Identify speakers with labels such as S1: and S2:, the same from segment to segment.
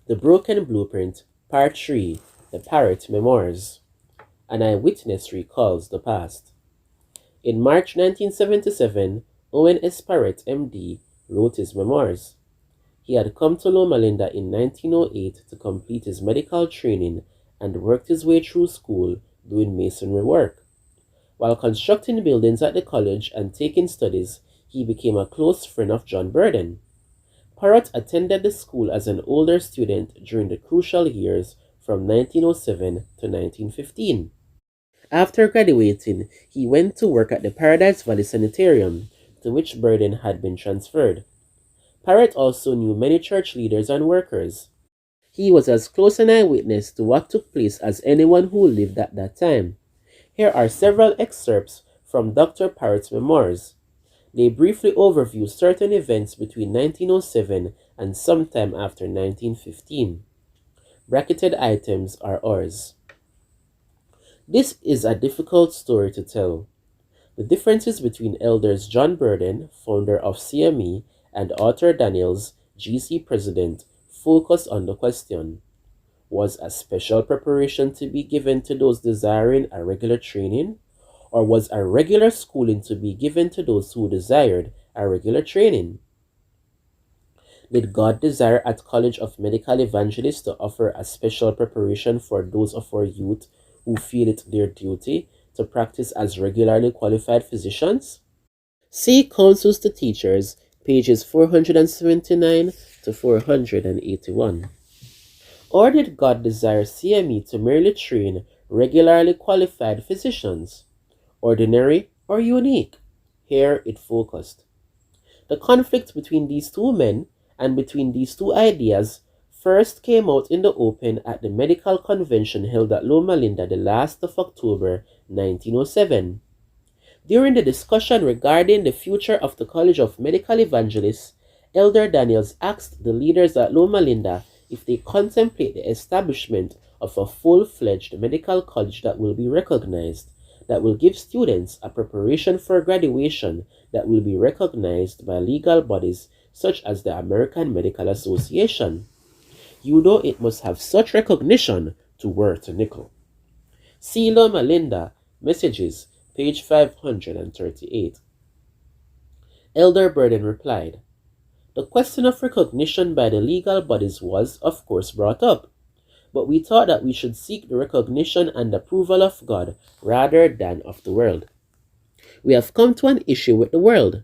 S1: The Broken Blueprint, Part 3, The Parrett Memoirs. An eyewitness recalls the past. In March 1977, Owen S. Parrett, MD, wrote his memoirs. He had come to Loma in 1908 to complete his medical training and worked his way through school doing masonry work. While constructing buildings at the college and taking studies, he became a close friend of John Burden. Parrett attended the school as an older student during the crucial years from 1907 to 1915. After graduating, he went to work at the Paradise Valley Sanitarium, to which Burden had been transferred. Parrett also knew many church leaders and workers. He was as close an eyewitness to what took place as anyone who lived at that time. Here are several excerpts from Dr. Parrett's memoirs. They briefly overview certain events between 1907 and sometime after 1915. Bracketed items are ours. This is a difficult story to tell. The differences between elders John Burden, founder of CME, and Arthur Daniels, GC president, focus on the question: was a special preparation to be given to those desiring a regular training, or was a regular schooling to be given to those who desired a regular training? Did God desire at College of Medical Evangelists to offer a special preparation for those of our youth who feel it their duty to practice as regularly qualified physicians? See Counsels to Teachers, pages 479 to 481. Or did God desire CME to merely train regularly qualified physicians, ordinary or unique? Here it focused. The conflict between these two men and between these two ideas first came out in the open at the medical convention held at Loma Linda the last of October 1907. During the discussion regarding the future of the College of Medical Evangelists, Elder Daniels asked the leaders at Loma Linda if they contemplate the establishment of a full-fledged medical college that will be recognized, that will give students a preparation for graduation that will be recognized by legal bodies such as the American Medical Association. You know it must have such recognition to worth a nickel. See Loma Linda, Messages, page 538. Elder Burden replied, "The question of recognition by the legal bodies was, of course, brought up, but we thought that we should seek the recognition and approval of God rather than of the world. We have come to an issue with the world.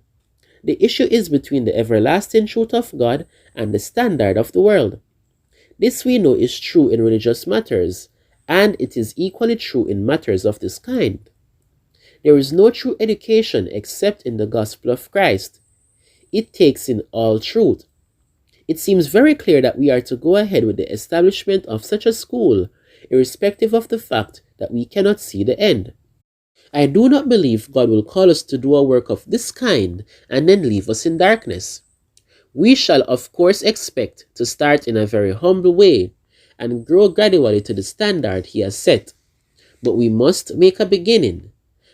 S1: The issue is between the everlasting truth of God and the standard of the world. This we know is true in religious matters, and it is equally true in matters of this kind. There is no true education except in the gospel of Christ. It takes in all truth. It seems very clear that we are to go ahead with the establishment of such a school, irrespective of the fact that we cannot see the end. I do not believe God will call us to do a work of this kind and then leave us in darkness. We shall of course expect to start in a very humble way and grow gradually to the standard He has set. But we must make a beginning.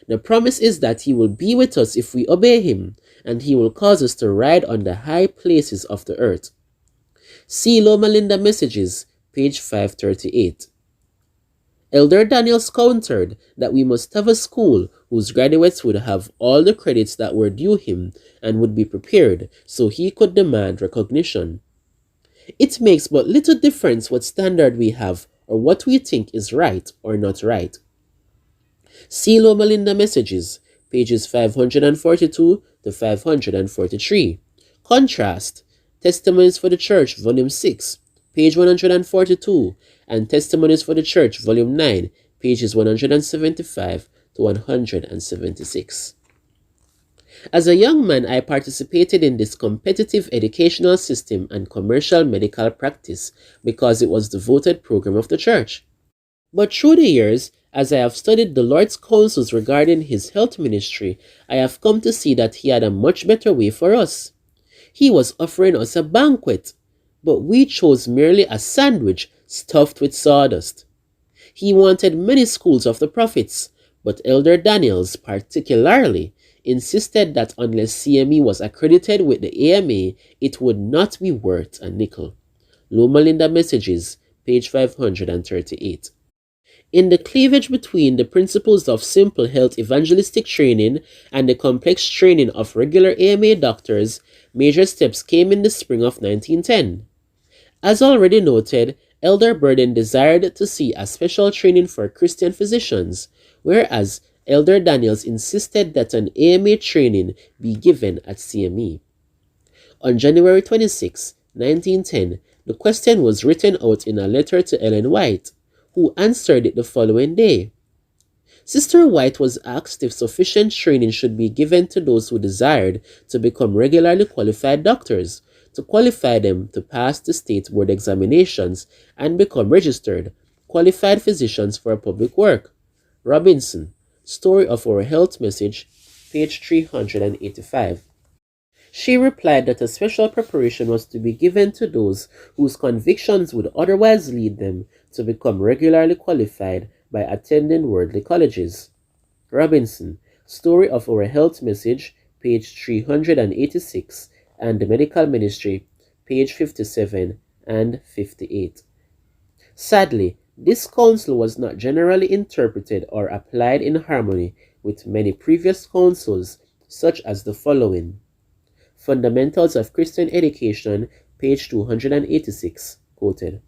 S1: The promise is that He will be with us if we obey Him, and He will cause us to ride on the high places of the earth." See Loma Linda Messages, page 538. Elder Daniels countered that we must have a school whose graduates would have all the credits that were due him and would be prepared so he could demand recognition. It makes but little difference what standard we have or what we think is right or not right. See Loma Linda Messages, pages 542 to 543. Contrast Testimonies for the Church, volume 6, page 142, and Testimonies for the Church, volume 9, pages 175 to 176. As a young man, I participated in this competitive educational system and commercial medical practice because it was the voted program of the church. But through the years, as I have studied the Lord's counsels regarding His health ministry, I have come to see that He had a much better way for us. He was offering us a banquet, but we chose merely a sandwich stuffed with sawdust. He wanted many schools of the prophets, but Elder Daniels particularly insisted that unless CME was accredited with the AMA, it would not be worth a nickel. Loma Linda Messages, page 538. In the cleavage between the principles of simple health evangelistic training and the complex training of regular AMA doctors, major steps came in the spring of 1910. As already noted, Elder Burden desired to see a special training for Christian physicians, whereas Elder Daniels insisted that an AMA training be given at CME. On January 26, 1910, the question was written out in a letter to Ellen White, who answered it the following day. Sister White was asked if sufficient training should be given to those who desired to become regularly qualified doctors, to qualify them to pass the state board examinations and become registered, qualified physicians for public work. Robinson, Story of Our Health Message, page 385. She replied that a special preparation was to be given to those whose convictions would otherwise lead them to become regularly qualified by attending worldly colleges. Robinson, Story of Our Health Message, page 386, and the Medical Ministry, page 57 and 58. Sadly, this counsel was not generally interpreted or applied in harmony with many previous counsels, such as the following. Fundamentals of Christian Education, page 286, quoted.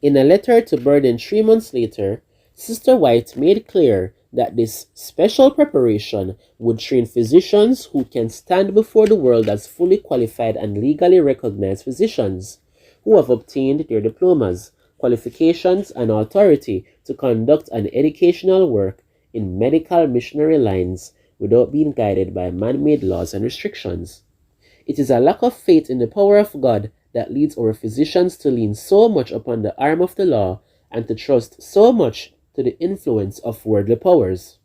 S1: In a letter to Burden 3 months later, Sister White made clear that this special preparation would train physicians who can stand before the world as fully qualified and legally recognized physicians, who have obtained their diplomas, qualifications, and authority to conduct an educational work in medical missionary lines without being guided by man-made laws and restrictions. It is a lack of faith in the power of God that leads our physicians to lean so much upon the arm of the law and to trust so much to the influence of worldly powers.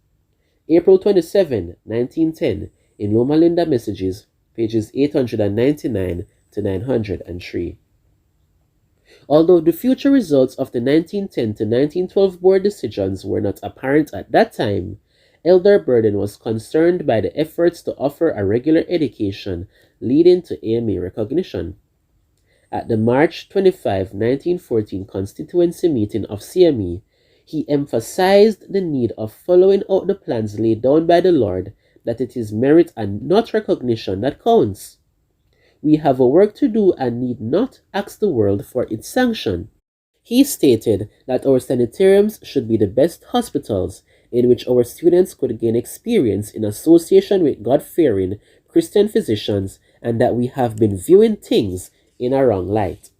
S1: April 27, 1910, in Loma Linda Messages, pages 899 to 903. Although the future results of the 1910 to 1912 board decisions were not apparent at that time, Elder Burden was concerned by the efforts to offer a regular education leading to AMA recognition. At the March 25, 1914 constituency meeting of CME, he emphasized the need of following out the plans laid down by the Lord, that it is merit and not recognition that counts. We have a work to do and need not ask the world for its sanction. He stated that our sanitariums should be the best hospitals in which our students could gain experience in association with God-fearing Christian physicians, and that we have been viewing things in a wrong light.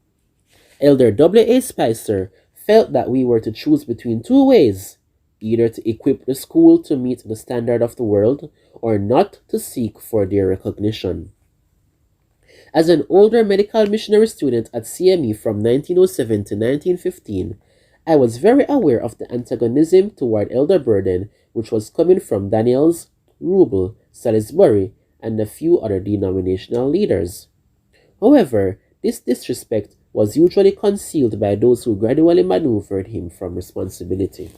S1: Elder W.A. Spicer felt that we were to choose between two ways, either to equip the school to meet the standard of the world, or not to seek for their recognition. As an older medical missionary student at CME from 1907 to 1915, I was very aware of the antagonism toward Elder Burden which was coming from Daniels, Rubel, Salisbury, and a few other denominational leaders. However, this disrespect was usually concealed by those who gradually maneuvered him from responsibility.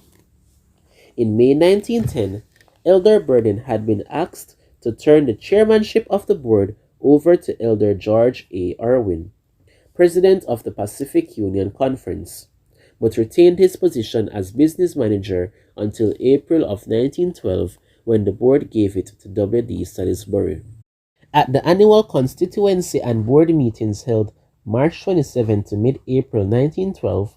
S1: In May 1910, Elder Burden had been asked to turn the chairmanship of the board over to Elder George A. Irwin, president of the Pacific Union Conference, but retained his position as business manager until April of 1912, when the board gave it to W.D. Salisbury. At the annual constituency and board meetings held March 27 to mid-April 1912,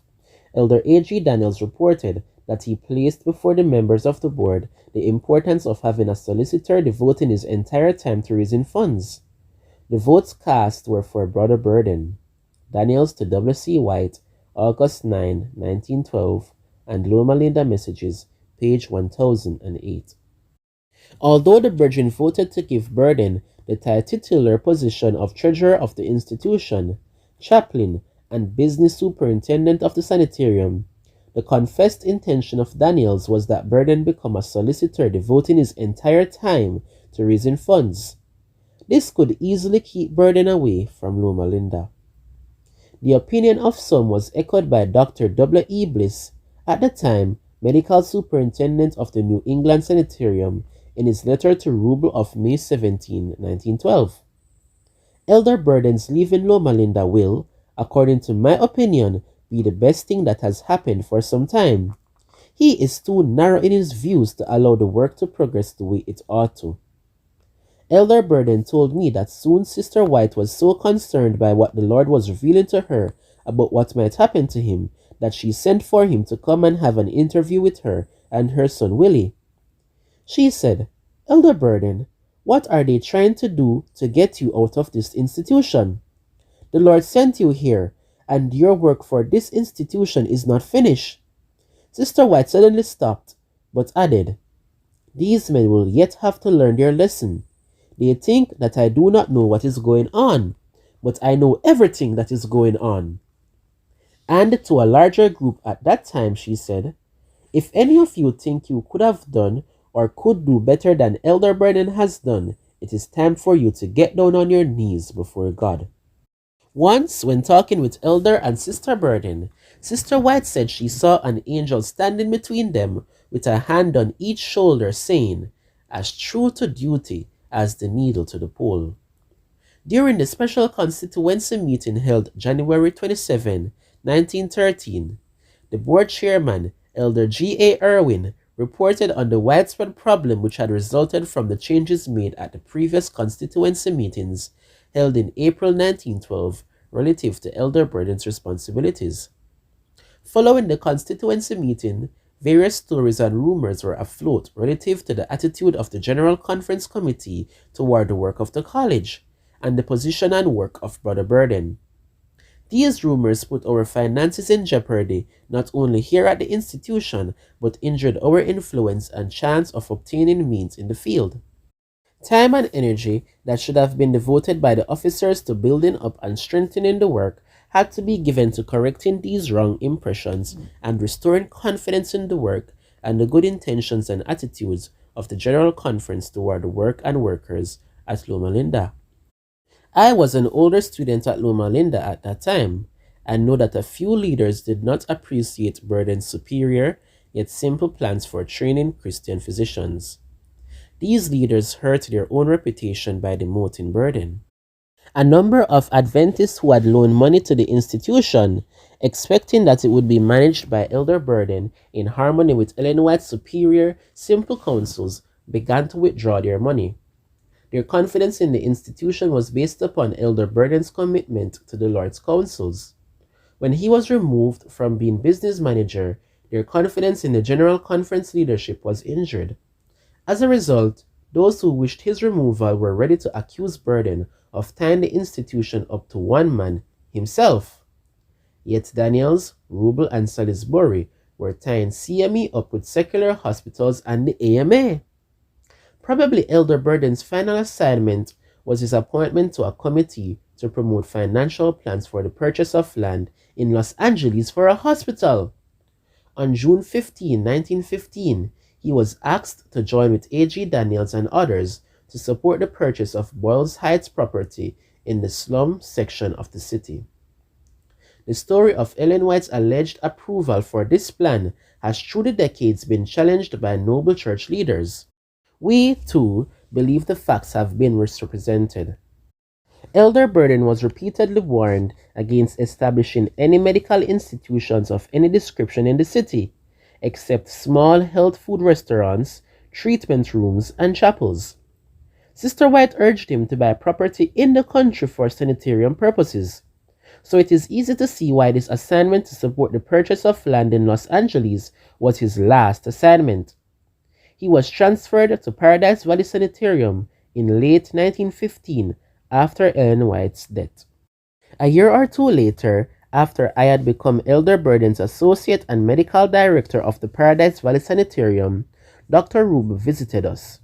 S1: Elder A.G. Daniels reported that he placed before the members of the board the importance of having a solicitor devoting his entire time to raising funds. The votes cast were for Brother Burden, Daniels to W.C. White, August 9, 1912, and Loma Linda Messages, page 1008. Although the brethren voted to give Burden the titular position of treasurer of the institution, chaplain, and business superintendent of the sanitarium, the confessed intention of Daniels was that Burden become a solicitor devoting his entire time to raising funds. This could easily keep Burden away from Loma Linda. The opinion of some was echoed by Dr. W. E. Bliss, at the time medical superintendent of the New England Sanitarium, in his letter to Rubel of May 17, 1912. Elder Burden's leaving Loma Linda will, according to my opinion, be the best thing that has happened for some time. He is too narrow in his views to allow the work to progress the way it ought to. Elder Burden told me that soon Sister White was so concerned by what the Lord was revealing to her about what might happen to him that she sent for him to come and have an interview with her and her son Willie. She said, "Elder Burden, what are they trying to do to get you out of this institution? The Lord sent you here, and your work for this institution is not finished." Sister White suddenly stopped, but added, "These men will yet have to learn their lesson. They think that I do not know what is going on, but I know everything that is going on." And to a larger group at that time, she said, "If any of you think you could have done or could do better than Elder Burden has done, it is time for you to get down on your knees before God." Once, when talking with Elder and Sister Burden, Sister White said she saw an angel standing between them with a hand on each shoulder, saying, "As true to duty as the needle to the pole." During the special constituency meeting held January 27, 1913, the board chairman, Elder G.A. Irwin, reported on the widespread problem which had resulted from the changes made at the previous constituency meetings held in April 1912 relative to Elder Burden's responsibilities. Following the constituency meeting, various stories and rumors were afloat relative to the attitude of the General Conference Committee toward the work of the college and the position and work of Brother Burden. These rumors put our finances in jeopardy not only here at the institution, but injured our influence and chance of obtaining means in the field. Time and energy that should have been devoted by the officers to building up and strengthening the work had to be given to correcting these wrong impressions and restoring confidence in the work and the good intentions and attitudes of the General Conference toward the work and workers at Loma Linda. I was an older student at Loma Linda at that time, and know that a few leaders did not appreciate Burden's superior yet simple plans for training Christian physicians. These leaders hurt their own reputation by demoting Burden. A number of Adventists who had loaned money to the institution, expecting that it would be managed by Elder Burden in harmony with Ellen White's superior, simple counsels, began to withdraw their money. Their confidence in the institution was based upon Elder Burden's commitment to the Lord's counsels. When he was removed from being business manager, their confidence in the General Conference leadership was injured. As a result, those who wished his removal were ready to accuse Burden of tying the institution up to one man, himself. Yet Daniels, Rubel, and Salisbury were tying CME up with secular hospitals and the AMA. Probably Elder Burden's final assignment was his appointment to a committee to promote financial plans for the purchase of land in Los Angeles for a hospital. On June 15, 1915, he was asked to join with A.G. Daniels and others to support the purchase of Boyles Heights property in the slum section of the city. The story of Ellen White's alleged approval for this plan has through the decades been challenged by noble church leaders. We, too, believe the facts have been misrepresented. Elder Burden was repeatedly warned against establishing any medical institutions of any description in the city, except small health food restaurants, treatment rooms, and chapels. Sister White urged him to buy property in the country for sanitarium purposes. So it is easy to see why this assignment to support the purchase of land in Los Angeles was his last assignment. He was transferred to Paradise Valley Sanitarium in late 1915 after Ellen White's death. A year or two later, after I had become Elder Burden's associate and medical director of the Paradise Valley Sanitarium, Dr. Rubel visited us.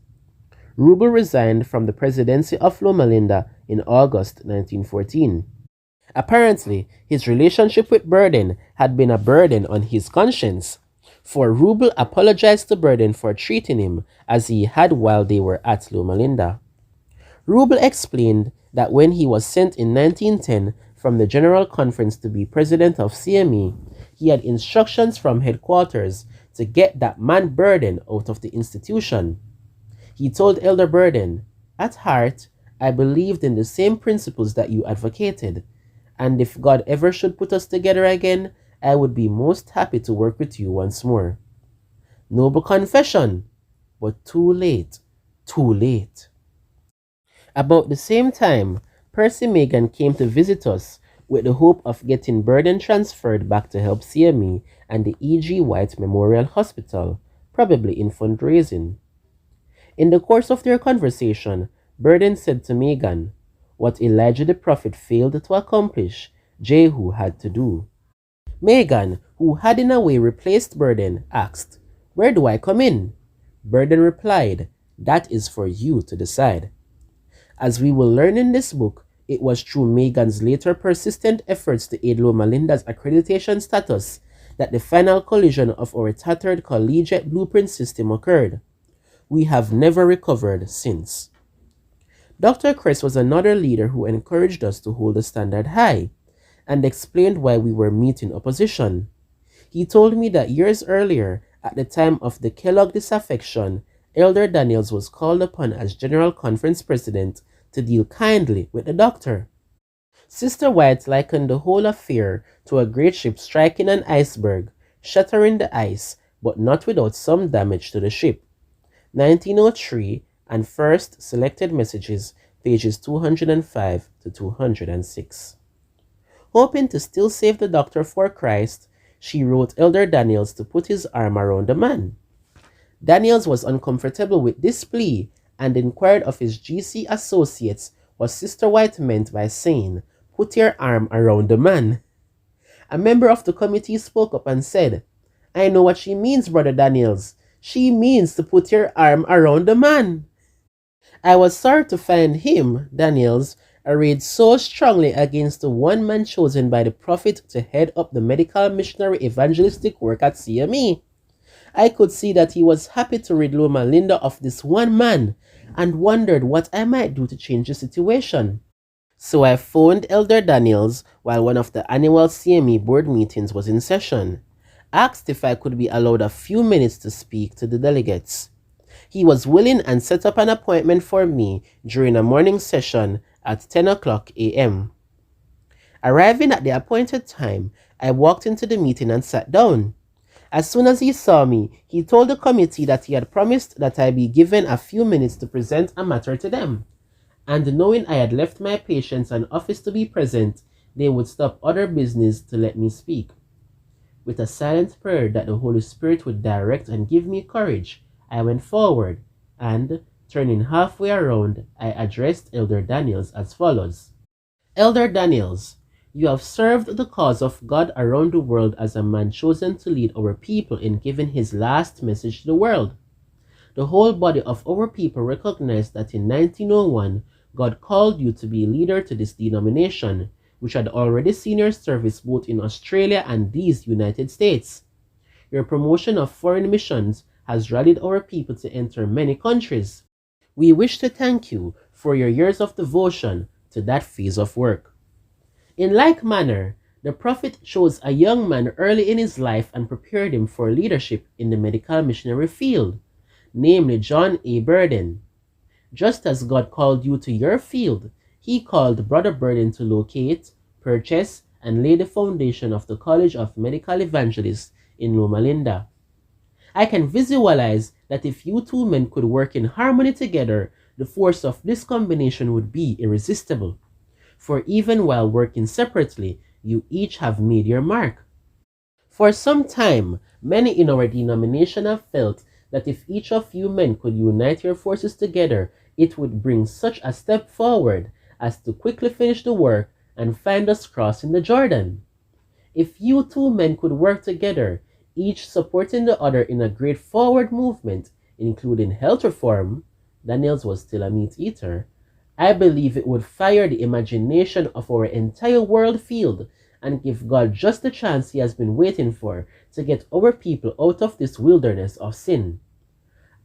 S1: Rubel resigned from the presidency of Loma Linda in August 1914. Apparently, his relationship with Burden had been a burden on his conscience, for Rubel apologized to Burden for treating him as he had while they were at Loma Linda. Rubel explained that when he was sent in 1910 from the General Conference to be president of CME, he had instructions from headquarters to get that man Burden out of the institution. He told Elder Burden, "At heart, I believed in the same principles that you advocated, and if God ever should put us together again, I would be most happy to work with you once more. Noble confession, but too late, too late. About the same time, Percy Megan came to visit us with the hope of getting Burden transferred back to help CME and the E.G. White Memorial Hospital, probably in fundraising. In the course of their conversation, Burden said to Megan, what Elijah the prophet failed to accomplish, Jehu had to do. Megan, who had in a way replaced Burden, asked, where do I come in? Burden replied, that is for you to decide. As we will learn in this book, it was through Megan's later persistent efforts to aid Loma Linda's accreditation status that the final collision of our tattered collegiate blueprint system occurred. We have never recovered since. Dr. Chris was another leader who encouraged us to hold the standard high and explained why we were meeting opposition. He told me that years earlier, at the time of the Kellogg disaffection, Elder Daniels was called upon as General Conference President to deal kindly with the doctor. Sister White likened the whole affair to a great ship striking an iceberg, shattering the ice, but not without some damage to the ship. 1903 and First Selected Messages, pages 205 to 206. Hoping to still save the doctor for Christ, she wrote Elder Daniels to put his arm around the man. Daniels was uncomfortable with this plea and inquired of his GC associates what Sister White meant by saying, put your arm around the man. A member of the committee spoke up and said, I know what she means, Brother Daniels. She means to put your arm around the man. I was sorry to find him, Daniels, arrayed so strongly against the one man chosen by the prophet to head up the medical missionary evangelistic work at CME. I could see that he was happy to rid Loma Linda of this one man and wondered what I might do to change the situation. So I phoned Elder Daniels while one of the annual CME board meetings was in session, asked if I could be allowed a few minutes to speak to the delegates. He was willing and set up an appointment for me during a morning session at 10 o'clock a.m. Arriving at the appointed time, I walked into the meeting and sat down. As soon as he saw me, he told the committee that he had promised that I be given a few minutes to present a matter to them, and knowing I had left my patients an office to be present, they would stop other business to let me speak. With a silent prayer that the Holy Spirit would direct and give me courage, I went forward, and, turning halfway around, I addressed Elder Daniels as follows. Elder Daniels, you have served the cause of God around the world as a man chosen to lead our people in giving his last message to the world. The whole body of our people recognized that in 1901, God called you to be leader to this denomination, which had already seen your service both in Australia and these United States. Your promotion of foreign missions has rallied our people to enter many countries. We wish to thank you for your years of devotion to that phase of work. In like manner, the prophet chose a young man early in his life and prepared him for leadership in the medical missionary field, namely John A. Burden. Just as God called you to your field, he called Brother Burden to locate, purchase, and lay the foundation of the College of Medical Evangelists in Loma Linda. I can visualize that if you two men could work in harmony together, the force of this combination would be irresistible. For even while working separately, you each have made your mark. For some time, many in our denomination have felt that if each of you men could unite your forces together, it would bring such a step forward as to quickly finish the work and find us crossing the Jordan. If you two men could work together, each supporting the other in a great forward movement, including health reform, Daniels was still a meat eater, I believe it would fire the imagination of our entire world field and give God just the chance he has been waiting for to get our people out of this wilderness of sin.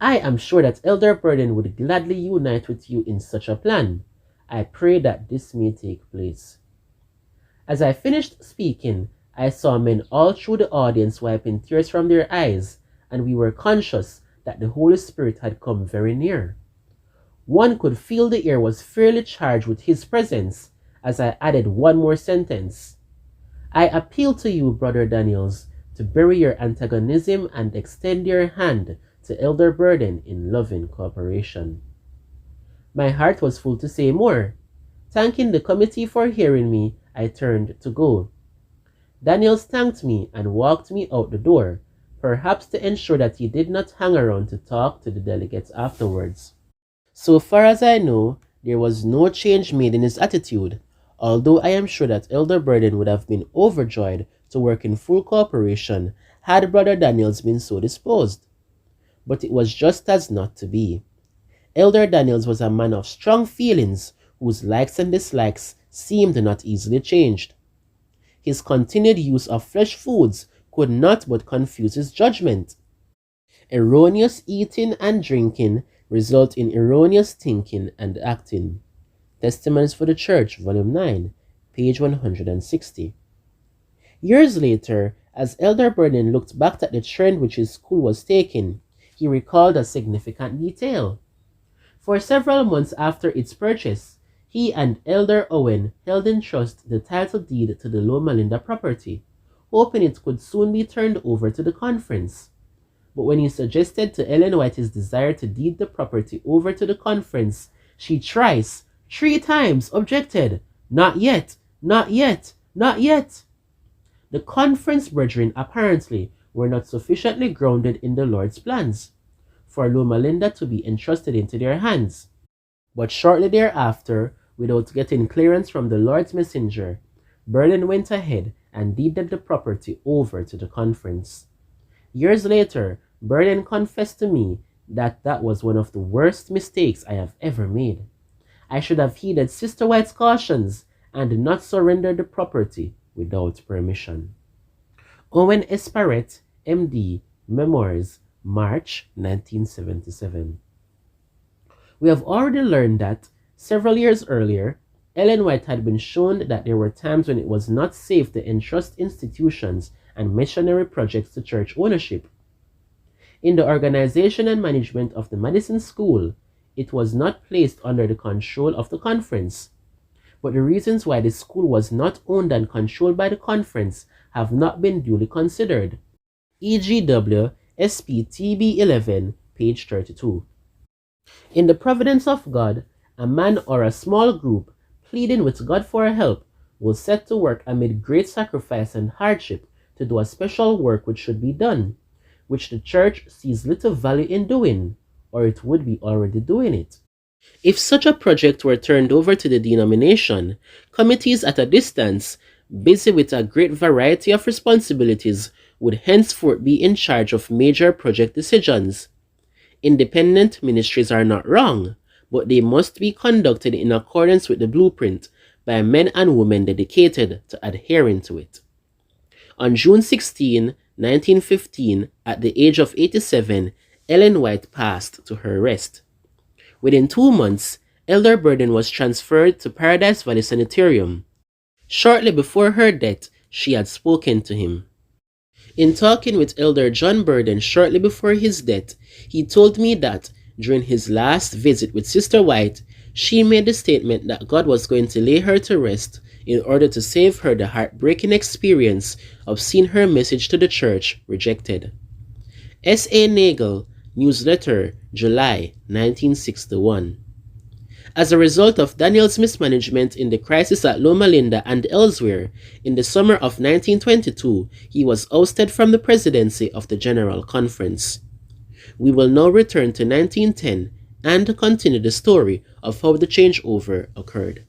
S1: I am sure that Elder Burden would gladly unite with you in such a plan. I pray that this may take place. As I finished speaking, I saw men all through the audience wiping tears from their eyes, and we were conscious that the Holy Spirit had come very near. One could feel the air was fairly charged with his presence, as I added one more sentence. I appeal to you, Brother Daniels, to bury your antagonism and extend your hand to Elder Burden in loving cooperation. My heart was full to say more. Thanking the committee for hearing me, I turned to go. Daniels thanked me and walked me out the door, perhaps to ensure that he did not hang around to talk to the delegates afterwards. So far as I know, there was no change made in his attitude, although I am sure that Elder Burden would have been overjoyed to work in full cooperation had Brother Daniels been so disposed. But it was just as not to be. Elder Daniels was a man of strong feelings, whose likes and dislikes seemed not easily changed. His continued use of flesh foods could not but confuse his judgment. Erroneous eating and drinking result in erroneous thinking and acting. Testimonies for the Church, Volume 9, page 160. Years later, as Elder Burden looked back at the trend which his school was taking, he recalled a significant detail. For several months after its purchase, he and Elder Owen held in trust the title deed to the Loma property, hoping it could soon be turned over to the conference. But when he suggested to Ellen White his desire to deed the property over to the conference, she thrice, 3 times objected. Not yet, not yet, not yet. The conference brethren apparently were not sufficiently grounded in the Lord's plans for Loma Linda to be entrusted into their hands. But shortly thereafter, without getting clearance from the Lord's messenger, Burden went ahead and deeded the property over to the conference. Years later, Burden confessed to me that that was one of the worst mistakes I have ever made. I should have heeded Sister White's cautions and not surrendered the property without permission. Owen S. Parrett, M.D., Memoirs, March 1977. We have already learned that, several years earlier, Ellen White had been shown that there were times when it was not safe to entrust institutions and missionary projects to church ownership. In the organization and management of the Madison School, it was not placed under the control of the conference. But the reasons why the school was not owned and controlled by the conference have not been duly considered. EGW SPTB 11, page 32. In the providence of God, a man or a small group, pleading with God for help, will set to work amid great sacrifice and hardship to do a special work which should be done, which the church sees little value in doing, or it would be already doing it. If such a project were turned over to the denomination, committees at a distance, busy with a great variety of responsibilities, would henceforth be in charge of major project decisions. Independent ministries are not wrong, but they must be conducted in accordance with the blueprint by men and women dedicated to adhering to it. On June 16, 1915, at the age of 87, Ellen White passed to her rest. Within 2 months, Elder Burden was transferred to Paradise Valley Sanitarium. Shortly before her death, she had spoken to him. In talking with Elder John Burden shortly before his death, he told me that, during his last visit with Sister White, she made the statement that God was going to lay her to rest in order to save her the heartbreaking experience of seeing her message to the church rejected. S.A. Nagel, Newsletter, July 1961. As a result of Daniel's mismanagement in the crisis at Loma Linda and elsewhere, in the summer of 1922, he was ousted from the presidency of the General Conference. We will now return to 1910 and continue the story of how the changeover occurred.